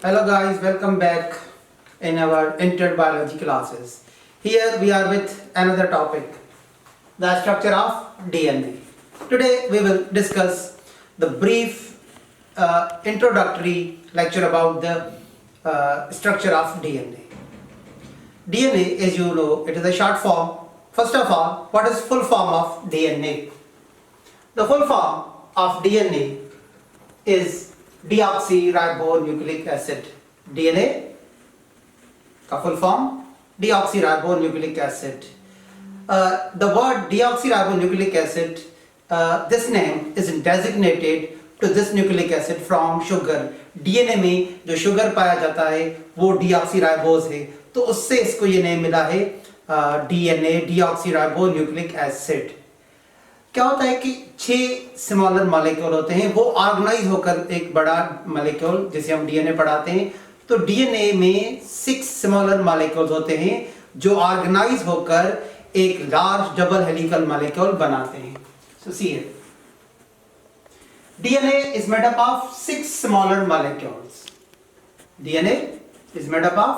Hello guys, welcome back in our entered biology classes. Here we are with another topic, the structure of DNA. Today we will discuss the brief introductory lecture about the structure of DNA. DNA, as you know, it is a short form. First of all, what is full form of DNA? The full form of DNA is Deoxyribonucleic acid. DNA का full form deoxyribonucleic acid. The word deoxyribonucleic acid, this name is designated to this nucleic acid from sugar. DNA में जो sugar पाया जाता है वो deoxyribose है, तो उससे इसको ये नेम मिला है DNA deoxyribonucleic acid. क्या होता है कि 6 स्मॉलर मॉलिक्यूल होते हैं, वो ऑर्गेनाइज होकर एक बड़ा मॉलिक्यूल जिसे हम डीएनए पढ़ाते हैं. तो डीएनए में 6 स्मॉलर मॉलिक्यूल्स होते हैं जो ऑर्गेनाइज होकर एक लार्ज डबल हेलिकल मॉलिक्यूल बनाते हैं. So see here, DNA is made up of 6 smaller molecules. DNA is made up of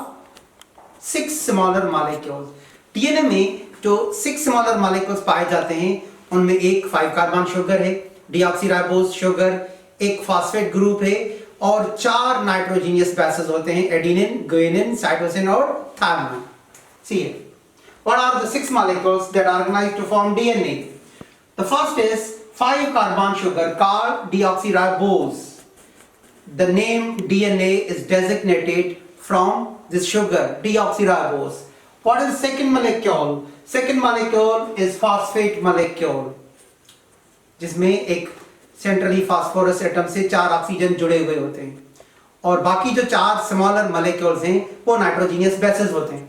6 smaller molecules. DNA में जो 6 स्मॉलर मॉलिक्यूल्स पाए जाते हैं उनमें एक 5 कार्बन शुगर है, डीऑक्सीराइबोस शुगर, एक फॉस्फेट ग्रुप है और 4 नाइट्रोजनियस बेसेस होते हैं, एडेनिन, गुआनिन, साइटोसिन और thymine. See what are the 6 molecules that organize to form DNA? The first is 5 carbon sugar called deoxyribose. The name DNA is designated from this sugar deoxyribose. What is the second molecule? Second molecule is phosphate molecule, जिसमें एक centrally phosphorus atom से 4 oxygen जुड़े हुए होते हैं और बाकी जो 4 स्मॉलर मॉलिक्यूल्स हैं वो नाइट्रोजनियस बेसेस होते हैं.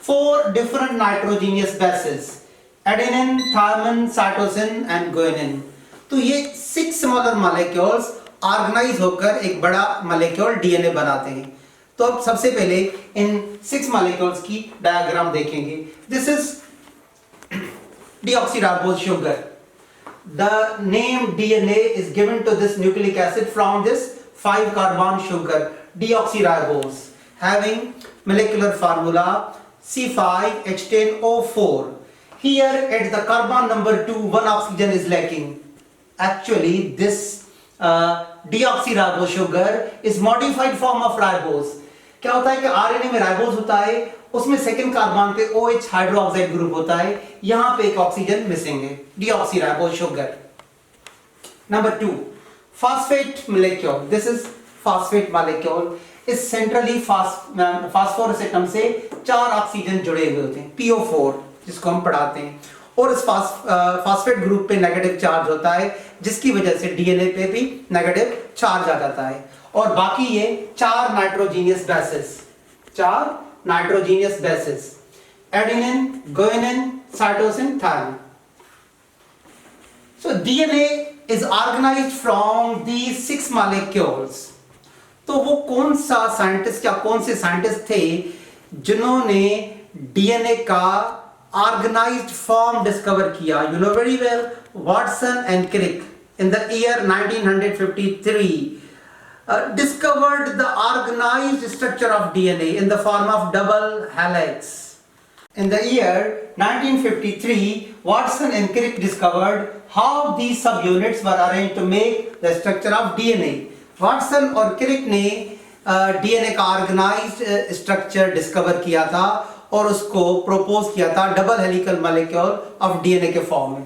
4 different nitrogenous bases, adenine, thymine, cytosine and guanine. तो ये 6 स्मॉलर मॉलिक्यूल्स ऑर्गेनाइज होकर एक बड़ा मॉलिक्यूल डीएनए बनाते हैं. तो अब सबसे पहले इन 6 मॉलिक्यूल्स की डायग्राम देखेंगे. This is deoxyribose sugar. The name DNA is given to this nucleic acid from this 5 carbon sugar deoxyribose, having molecular formula C5H10O4. Here at the carbon number 2 1 oxygen is lacking. Actually this deoxyribose sugar is modified form of ribose. क्या होता है कि RNA में ribose होता है, उसमें second carbon पे OH hydroxide group होता है, यहां पे एक ऑक्सीजन मिसिंग है, deoxyribose sugar. Number 2, phosphate molecule. This is phosphate molecule. इस सेंट्रली फास्फोरस एटम से 4 ऑक्सीजन जुड़े हुए होते हैं, PO4 जिसको हम पढ़ाते हैं, और इस फॉस्फेट ग्रुप पे नेगेटिव चार्ज होता है जिसकी वजह से डीएनए पे भी नेगेटिव चार्ज आ जाता है. और बाकी ये 4 nitrogenous bases, 4 nitrogenous bases, adenine, guanine, cytosine, thymine. So DNA is organized from these 6 molecules. तो वो कौन सा साइंटिस्ट या कौन से साइंटिस्ट थे जिन्होंने डीएनए का ऑर्गेनाइज्ड फॉर्म डिस्कवर किया? You know very well, Watson and Crick in the year 1953 discovered the organized structure of DNA in the form of double helix. In the year 1953, Watson and Crick discovered how these subunits were arranged to make the structure of DNA. Watson और Crick ने DNA का organized structure discover किया था और उसको propose किया था double helical molecule of DNA के form में.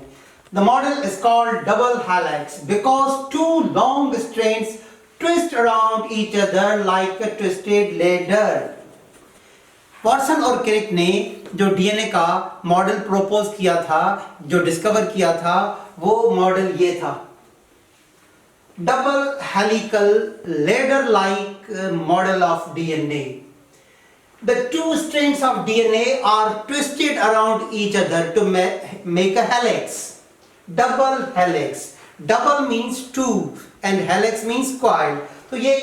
The model is called double helix because 2 long strands twist around each other like a twisted ladder. Watson और क्रिक ने जो डीएनए का मॉडल प्रपोज किया था, जो डिस्कवर किया था, वो मॉडल ये था, double helical ladder like model of DNA. The 2 strands of DNA are twisted around each other to make a helix. Double helix. Double means 2 and helix means coil. तो ये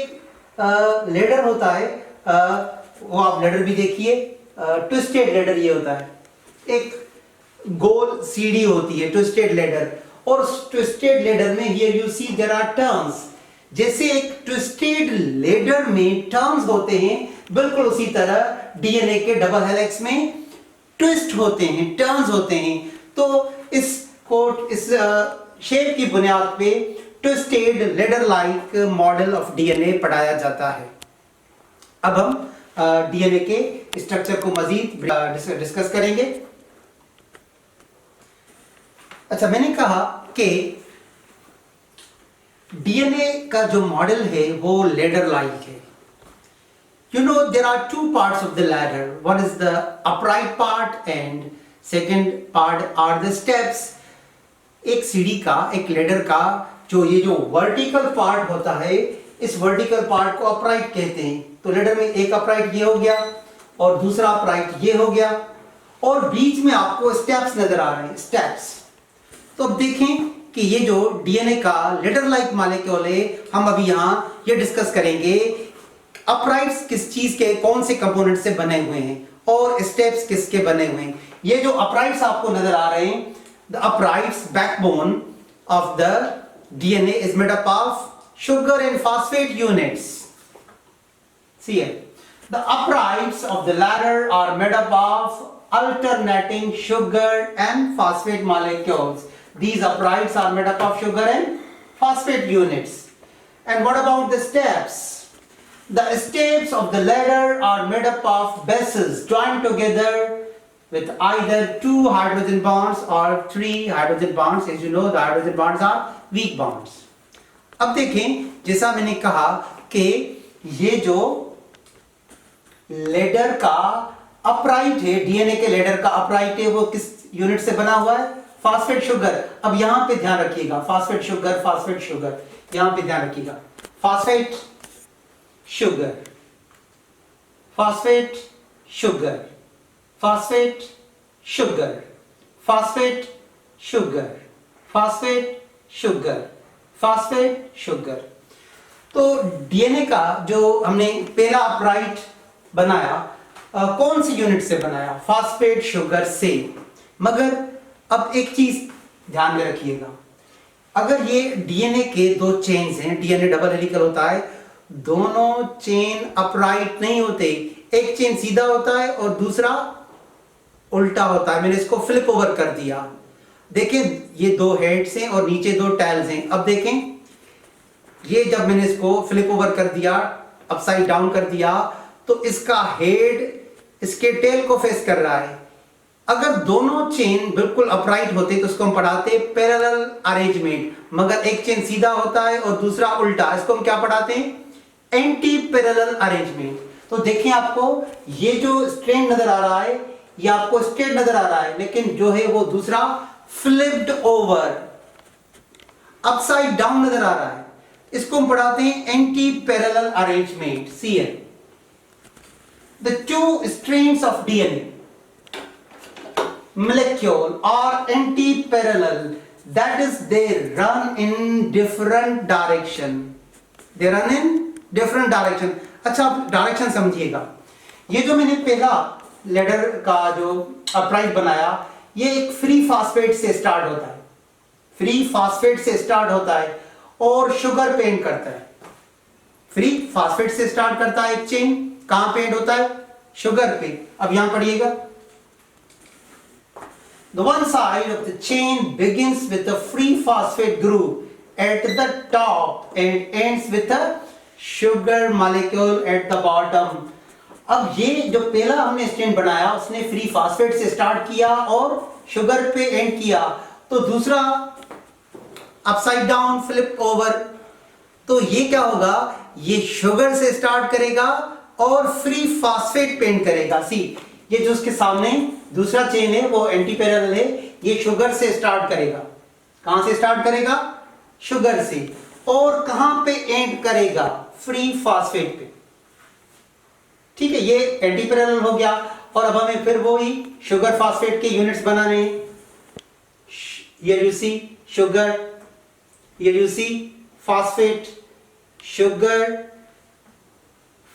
लेडर होता है, वो आप लेडर भी देखिए, ट्विस्टेड लेडर ये होता है, एक गोल सीढ़ी होती है ट्विस्टेड लेडर, और ट्विस्टेड लेडर में here you see there are turns. जैसे एक ट्विस्टेड लेडर में टर्न्स होते हैं, बिल्कुल उसी तरह डीएनए के डबल हेलिक्स में ट्विस्ट होते हैं, टर्न्स होते हैं। तो इस शेप की बुनियाद पे twisted ladder like model of DNA पढ़ाया जाता है। अब हम डीएनए के स्ट्रक्चर को मजीद डिस्कस करेंगे। अच्छा, मैंने कहा कि डीएनए का जो मॉडल है वो लेडर लाइक है। You know, there are two parts of the ladder. One is the upright part and second part are the steps. एक सीढ़ी का, एक लेडर का जो ये जो वर्टिकल पार्ट होता है, इस वर्टिकल पार्ट को अपराइट कहते हैं। तो लेडर में एक अपराइट ये हो गया और दूसरा अपराइट ये हो गया और बीच में आपको स्टेप्स नजर आ रहे हैं, स्टेप्स। तो अब देखें कि ये जो डीएनए का लेडर लाइक मॉलिक्यूल है, हम अभी यहाँ ये डिस्कस करेंगे अपराइट्स किस चीज के, कौन से कंपोनेंट से बने हुए हैं और स्टेप्स किसके बने हुए हैं। ये जो अपराइट्स आपको नजर आ रहे हैं, the uprights backbone of the DNA is made up of sugar and phosphate units. See here, the uprights of the ladder are made up of alternating sugar and phosphate molecules. These uprights are made up of sugar and phosphate units. And what about the steps? The steps of the ladder are made up of bases joined together with either 2 hydrogen bonds or 3 hydrogen bonds. As you know, the hydrogen bonds are weak bonds. अब देखें, जैसा मैंने कहा कि ये जो ladder का upright है, डीएनए के लेडर का अपराइट है, वो किस यूनिट से बना हुआ है? Phosphate sugar. अब यहां पे ध्यान रखिएगा, फास्फेट शुगर, फास्फेट शुगर, यहां पे ध्यान रखिएगा, phosphate sugar, phosphate sugar, phosphate sugar, phosphate sugar, phosphate sugar, phosphate sugar. तो डीएनए का जो हमने पहला अपराइट बनाया, कौन सी यूनिट से बनाया? फास्फेट शुगर से। मगर अब एक चीज ध्यान में रखिएगा, अगर ये डीएनए के दो चेन्स हैं, डीएनए डबल हेलिकल होता है, दोनों चेन अपराइट नहीं होते, एक चेन सीधा होता है और दूसरा उल्टा होता है। मैंने इसको फ्लिप ओवर कर दिया। देखें, ये दो हेड्स हैं और नीचे दो टेल्स हैं। अब देखें, ये जब मैंने इसको फ्लिप ओवर कर दिया, अपसाइड डाउन कर दिया, तो इसका हेड इसके टेल को फेस कर रहा है। अगर दोनों चेन बिल्कुल अपराइट होते तो उसको हम पढ़ाते पैरेलल अरेंजमेंट, मगर एक चेन सीधा होता है और दूसरा उल्टा, इसको हम क्या पढ़ाते हैं? Anti parallel arrangement. तो देखें, आपको ये जो स्ट्रैंड नजर आ रहा है, ये आपको स्ट्रेट नजर आ रहा है, लेकिन जो है वो दूसरा फ्लिप्ड ओवर, अपसाइड डाउन नजर आ रहा है। इसको हम पढ़ाते हैं anti parallel arrangement. See here, the two strands of DNA molecule are anti-parallel, that is they run in different direction, they run in different direction। अच्छा, आप डायरेक्शन समझिएगा। ये जो मैंने पहला लेडर का जो अपराइट बनाया, ये एक फ्री फास्फेट से स्टार्ट होता है, फ्री फास्फेट से स्टार्ट होता है और शुगर पे एंड करता है। फ्री फास्फेट से स्टार्ट करता है एक चेन, कहां पे एंड होता है? शुगर पे। अब यहां पढ़िएगा, the one side of the chain begins with a free phosphate group at the top and ends with a sugar molecule at the bottom। अब ये जो पहला हमने स्ट्रैंड बनाया, उसने फ्री फास्फेट से स्टार्ट किया और शुगर पे एंड किया, तो दूसरा अपसाइड डाउन, फ्लिप ओवर। तो ये क्या होगा? ये शुगर से स्टार्ट करेगा और फ्री फास्फेट पे एंड करेगा। सी, ये जो उसके सामने दूसरा चेन है वो एंटी पैरेलल है, ये शुगर से स्टार्ट करेगा। कहां से स्टार्ट करेगा? शुगर से। और कहां पे एंड करेगा? फ्री फास्फेट पे। ठीक है, ये एंटी पैरेलल हो गया। और अब हमें फिर वो ही शुगर फास्फेट के यूनिट्स बनाने हैं। Here you see sugar, here you see phosphate, sugar,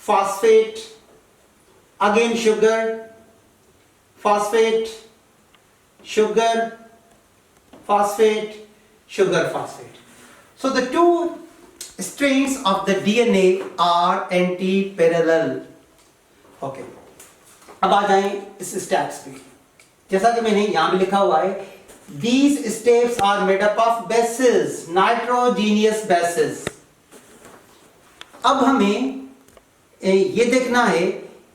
phosphate, again sugar, phosphate, sugar, phosphate, sugar, phosphate। So the two Strands of the DNA are antiparallel. Okay. अब आ जाएं इस स्टेप्स पे. जैसा कि मैंने यहाँ पे लिखा हुआ है, these steps are made up of bases, nitrogenous bases. अब हमें ये देखना है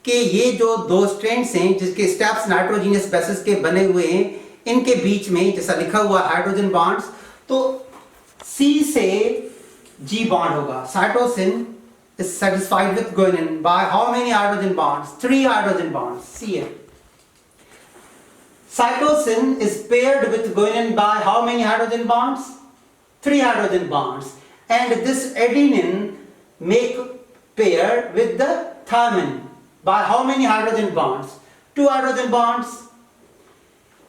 कि ये जो दो स्ट्रैंड्स हैं जिसके स्टेप्स नाइट्रोजीनियस बेसिस के बने हुए हैं, इनके बीच में जैसा लिखा हुआ हाइड्रोजन बॉन्ड्स, तो C से G बॉन्ड होगा. Cytosine is satisfied with guanine by how many hydrogen bonds? 3 hydrogen bonds. See it. Cytosine is paired with guanine by how many hydrogen bonds? 3 hydrogen bonds. And this adenine make pair with the thymine by how many hydrogen bonds? 2 hydrogen bonds.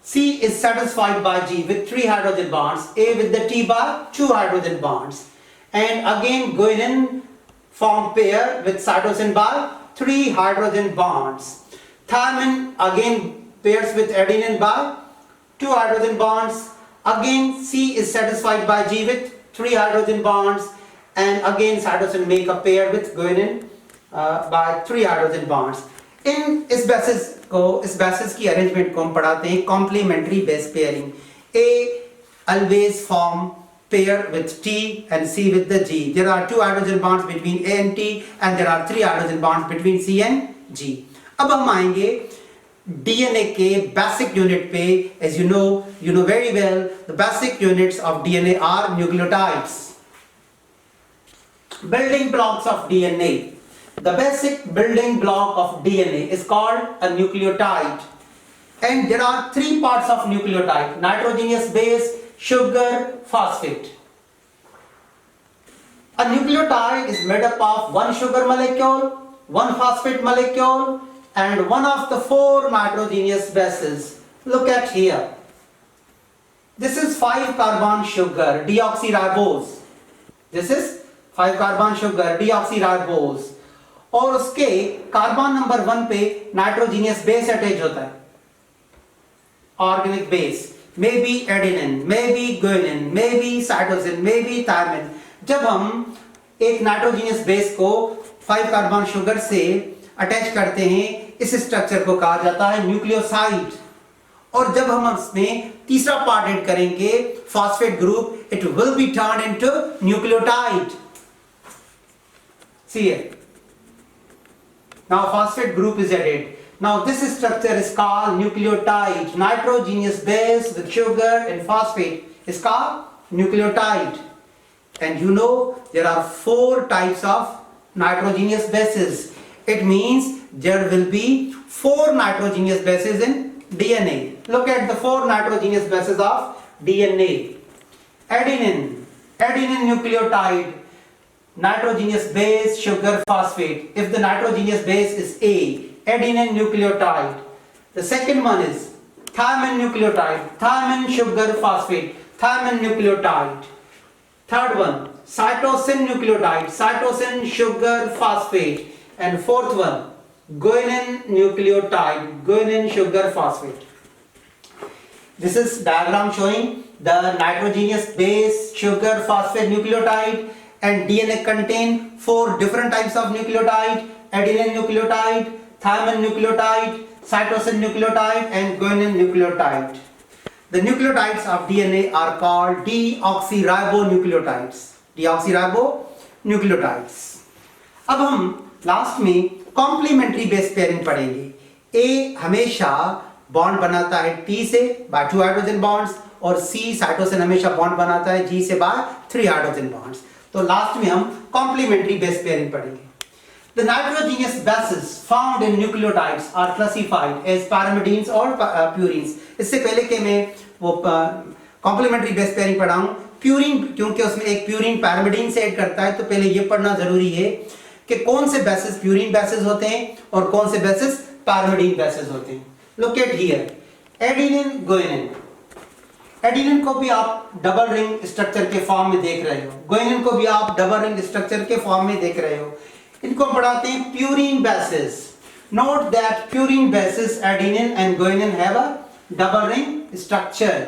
C is satisfied by G with 3 hydrogen bonds. A with the T by 2 hydrogen bonds. And again guanine form pair with cytosine by 3 hydrogen bonds. Thymine again pairs with adenine by 2 hydrogen bonds. Again C is satisfied by G with 3 hydrogen bonds, and again cytosine make a pair with guanine by 3 hydrogen bonds. इस basis की arrangement को हम पढ़ाते हैं complementary base pairing. A always form pair with T and C with the G. There are 2 hydrogen bonds between A and T, and there are 3 hydrogen bonds between C and G. अब हम आएंगे DNA के basic unit पे. As you know very well, the basic units of DNA are nucleotides. Building blocks of DNA. The basic building block of DNA is called a nucleotide. And there are 3 parts of nucleotide: nitrogenous base, sugar, phosphate. A nucleotide is made up of 1 sugar molecule, 1 phosphate molecule, and 1 of the 4 nitrogenous bases. Look at here. This is 5 carbon sugar, deoxyribose. This is 5 carbon sugar, deoxyribose. और उसके carbon number 1 पे nitrogenous base attach होता है, organic base. Maybe adenine, maybe guanine, maybe cytosine, maybe thymine. जब हम एक nitrogenous base को 5 carbon sugar से अटैच करते हैं, इस स्ट्रक्चर को कहा जाता है न्यूक्लियोसाइड. और जब हम उसमें तीसरा पार्ट ऐड करेंगे, phosphate group, it will be turned into nucleotide. See it. Now phosphate group is added. Now this structure is called nucleotide. Nitrogenous base with sugar and phosphate is called nucleotide. And you know there are 4 types of nitrogenous bases. It means there will be 4 nitrogenous bases in DNA. Look at the 4 nitrogenous bases of DNA. Adenine nucleotide. Nitrogenous base, sugar, phosphate. If the nitrogenous base is A, adenine nucleotide. The second one is thymine nucleotide. Thymine, sugar, phosphate. Thymine nucleotide. Third one, cytosine nucleotide. Cytosine, sugar, phosphate. And fourth one, guanine nucleotide. Guanine, sugar, phosphate. This is diagram showing the nitrogenous base, sugar, phosphate nucleotide. And DNA contain 4 different types of nucleotide: adenine nucleotide, thymine nucleotide, cytosine nucleotide, and guanine nucleotide. The nucleotides of DNA are called deoxyribonucleotides. Deoxyribonucleotides. अब हम last में complementary base pairing पढ़ेंगे. A हमेशा bond बनाता है T से by 2 hydrogen bonds, और C cytosine हमेशा बॉन्ड बनाता है G से by 3 हाइड्रोजन बॉन्ड्स. तो लास्ट में हम कॉम्प्लीमेंट्री बेस पेयरिंग पढ़ेंगे. The nitrogenous bases found in nucleotides are classified as pyrimidines or purines. इससे पहले कि मैं वो कॉम्प्लीमेंट्री बेस पेयरिंग पढ़ाऊं, प्यूरिन, क्योंकि उसमें एक प्यूरिन पैरामिडीन से ऐड करता है, तो पहले ये पढ़ना जरूरी है कि कौन से बेसिस प्यूरिन बेसिस होते हैं और कौन से बेसिस पैरामिडीन बेसिस होते हैं. Look at here. Adenine, guanine. Adenine को भी आप डबल रिंग स्ट्रक्चर के फॉर्म में देख रहे हो, गुआनिन को भी आप डबल रिंग स्ट्रक्चर के फॉर्म में देख रहे हो. इनको पढ़ाते हैं purine basis. Note that purine basis adenine and guanine have a double ring structure.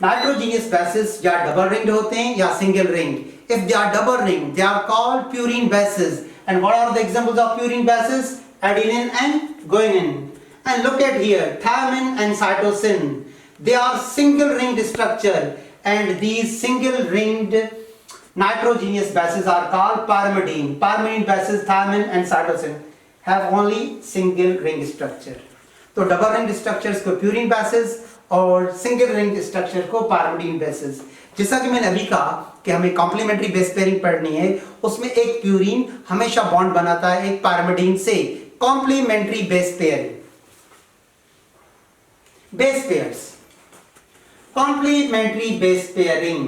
Nitrogenous basis या डबल रिंग्ड होते हैं या single ring. If they are double ring, they are called purine bases. And what are the examples of purine bases? Adenine and guanine. And look at here, thymine and cytosine. They are single ringed structure, and these single ringed nitrogenous bases are called pyrimidine. Pyrimidine bases, thymine and cytosine, have only single ring structure. तो double ring structures को purine basis और single ring structure को pyrimidine basis. जैसा कि मैंने अभी कहा कि हमें कॉम्प्लीमेंट्री बेस पेयरिंग पढ़नी है, उसमें एक प्यूरिन हमेशा बॉन्ड बनाता है एक pyrimidine से. Complementary base pairing. Base pairs. Complementary base pairing.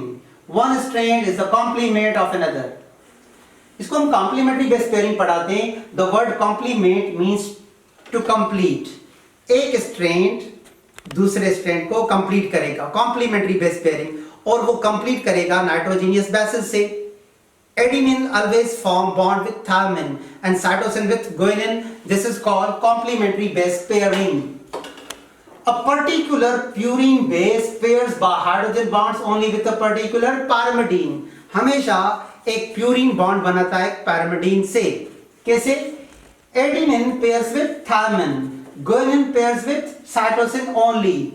One strand is the complement of another. इसको हम complementary base pairing पढ़ाते हैं. The word complement means to complete. एक strand दूसरे strand को complete करेगा. Complementary base pairing. और वो complete करेगा nitrogenous bases से. Adenine always form bond with thymine and cytosine with guanine. This is called complementary base pairing. A particular purine base pairs by hydrogen bonds only with a particular pyrimidine. हमेशा एक purine bond बनाता है pyrimidine से. कैसे? Adenine pairs with thymine, guanine pairs with cytosine only.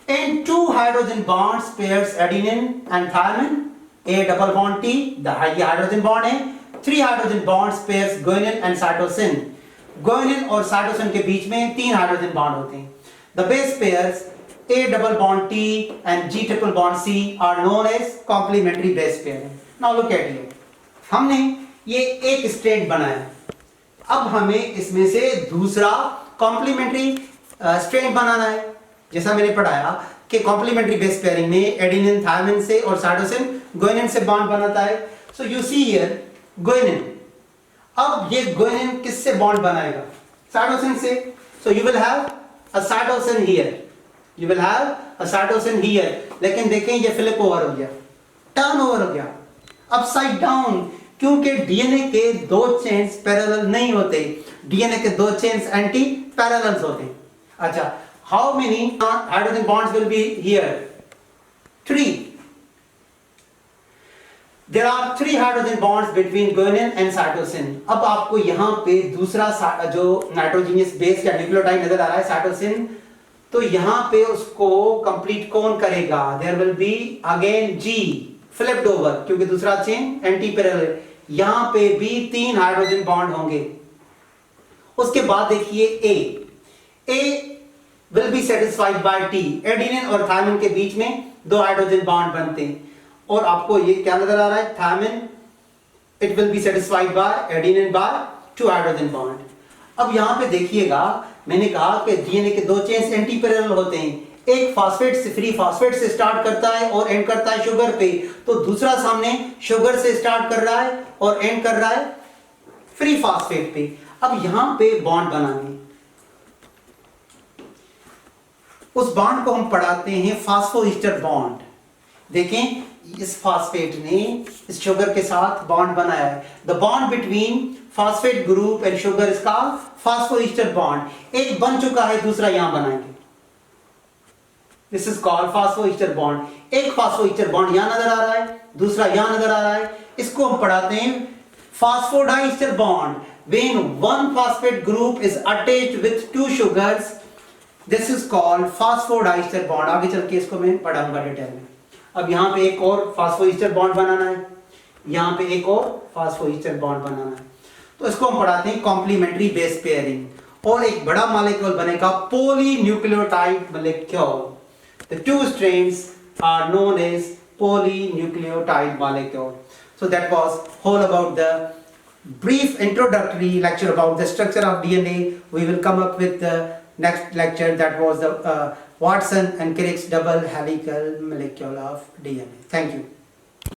And two hydrogen bonds pairs adenine and thymine. A double bond T, the hydrogen bond है. Three hydrogen bonds pairs guanine and cytosine. Guanine और cytosine के बीच में तीन hydrogen bond होते हैं. The base pairs A double bond T and G triple bond C are known as complementary base pairing. Now look at here. हमने ये एक strand बनाया. अब हमें इसमें से दूसरा complementary strand बनाना है. जैसा मैंने पढ़ाया कि complementary base pairing में adenine thymine से और cytosine guanine से bond बनाता है. So you see here guanine. अब ये guanine किससे bond बनाएगा? Cytosine से. So you will have a cytosine here. You will have a cytosine here. लेकिन देखें ये flip over हो गया, turn over हो गया, upside down, क्योंकि DNA के दो chains parallel नहीं होते. DNA के दो chains anti parallels होते. अच्छा, how many hydrogen bonds will be here? 3. There are 3 hydrogen bonds between guanine and cytosine. अब आपको यहाँ पे दूसरा जो नाइट्रोजनियस बेस या न्यूक्लियोटाइड नजर आ रहा है cytosine, तो यहाँ पे उसको कंप्लीट कौन करेगा? There will be again G flipped over, क्योंकि दूसरा चेन एंटी पैरेलल. यहाँ पे भी 3 हाइड्रोजन बॉन्ड होंगे. उसके बाद देखिए A will be satisfied by T. Adenine और थायमिन के बीच में 2 हाइड्रोजन बॉन्ड बनते हैं. और आपको ये क्या नजर आ रहा है? Thymine, it will be satisfied by adenine by 2 hydrogen bond. अब यहां पे देखिएगा, मैंने कहा कि डीएनए के दो चेन्स एंटी पैरेलल होते हैं. एक फास्फेट से, फ्री फास्फेट से स्टार्ट करता है और एंड करता है शुगर पे, तो दूसरा सामने शुगर से स्टार्ट कर रहा है और एंड कर रहा है फ्री फास्फेट पे. अब यहां पे बॉन्ड बनाने, उस बॉन्ड को हम पढ़ाते हैं फास्फोईस्टर बॉन्ड. देखें, इस फास्फेट ने इस शुगर के साथ बॉन्ड बनाया है. The bond between phosphate group and sugar is called phosphoester bond. एक बन चुका है, दूसरा यहां बनाएंगे. This is called phosphoester bond. एक फास्फोईस्टर बॉन्ड यहां नजर आ रहा है, दूसरा यहां नजर आ रहा है. इसको हम पढ़ाते हैं phosphodiester bond. When one phosphate group is attached with 2 sugars, this is called phosphodiester bond. आगे चल के इसको मैं पढ़ाऊंगा डिटेल में. अब यहाँ पे एक और फास्फोईस्टर बॉन्ड बनाना है, यहाँ पे एक और फास्फोईस्टर बॉन्ड बनाना है. तो इसको हम पढ़ाते हैं कॉम्प्लीमेंट्री बेस पेयरिंग. और एक बड़ा मॉलिक्यूल बनेगा polynucleotide molecule. The 2 strands are known as polynucleotide molecule. So that was all about the brief introductory lecture about the structure of DNA. We will come up with the next lecture, that was the Watson and Crick's double helical molecule of DNA. Thank you.